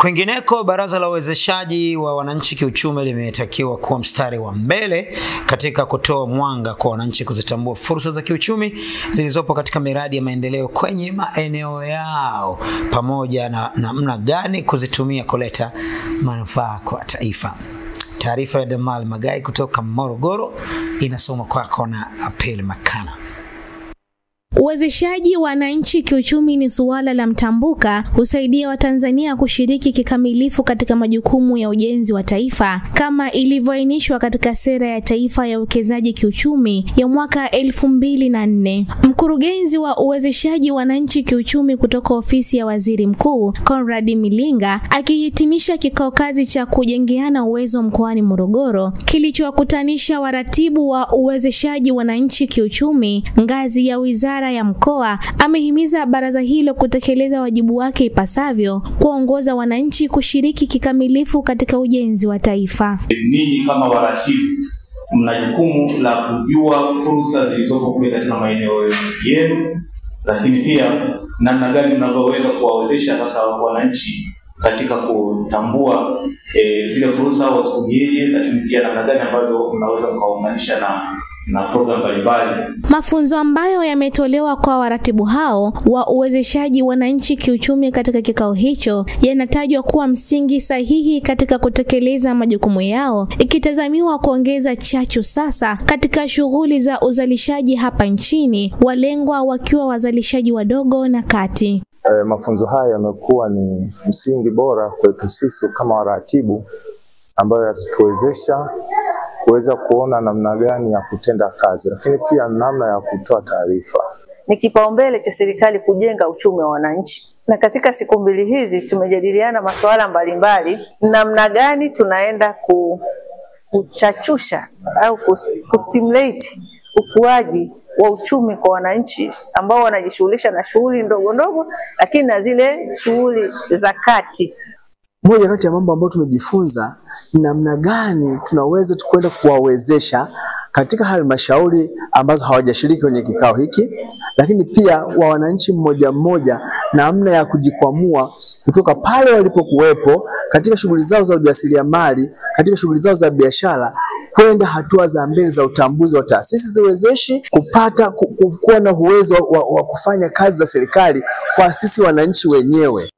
Kwingineko, baraza la uwezeshaji wa wananchi kiuchumi limetakiwa kuwa mstari wa mbele katika kutoa mwanga kwa wananchi kuzitambua fursa za kiuchumi zilizopo katika miradi ya maendeleo kwenye maeneo yao, pamoja na namna gani kuzitumia kuleta manufaa kwa taifa. Taarifa ya Damal Magai kutoka Morogoro inasoma kwako na Apel Makana. Uwezeshaji wa wananchi kiuchumi ni suala la mtambuka, husaidia Watanzania kushiriki kikamilifu katika majukumu ya ujenzi wa taifa kama ilivyoainishwa katika sera ya taifa ya uwekezaji kiuchumi ya mwaka 2004. Mkurugenzi wa uwezeshaji wa wananchi kiuchumi kutoka ofisi ya Waziri Mkuu, Conrad Milinga, akihitimisha kikao kazi cha kujengeana uwezo mkoani Morogoro kilichowakutanisha waratibu wa uwezeshaji wa wananchi kiuchumi ngazi ya wizara ya mkoa, amehimiza baraza hilo kutekeleza wajibu wake ipasavyo, kuongoza wananchi kushiriki kikamilifu katika ujenzi wa taifa. Ninyi kama waratibu mna jukumu la kujua fursa zilizopo kule katika maeneo yenu, lakini pia namna gani mnavyoweza kuwawezesha sasa wananchi katika kutambua zile fursa wazitumie, lakini pia namna gani ambavyo mnaweza kuunganisha na program mbalimbali. Mafunzo ambayo yametolewa kwa waratibu hao wa uwezeshaji wananchi kiuchumi katika kikao hicho yanatajwa kuwa msingi sahihi katika kutekeleza majukumu yao, ikitazamiwa kuongeza chachu sasa katika shughuli za uzalishaji hapa nchini, walengwa wakiwa wazalishaji wadogo na kati. Mafunzo haya yamekuwa ni msingi bora kwetu sisi kama waratibu, ambayo yatatuwezesha kuweza kuona namna gani ya kutenda kazi, lakini pia namna ya kutoa taarifa. Ni kipaumbele cha serikali kujenga uchumi wa wananchi, na katika siku mbili hizi tumejadiliana masuala mbalimbali, namna gani tunaenda kuchachusha au kustimulate ukuaji wa uchumi kwa wananchi ambao wanajishughulisha na shughuli ndogo ndogo, lakini na zile shughuli za kati. Moja kati ya mambo ambayo tumejifunza ni namna gani tunaweza kwenda kuwawezesha katika halmashauri ambazo hawajashiriki kwenye kikao hiki, lakini pia wa wananchi mmoja mmoja, namna ya kujikwamua kutoka pale walipokuwepo katika shughuli zao za ujasiriamali, katika shughuli zao za biashara, kwenda hatua za mbele za utambuzi wa taasisi ziwezeshi, kupata kuwa na uwezo wa kufanya kazi za serikali kwa sisi wananchi wenyewe.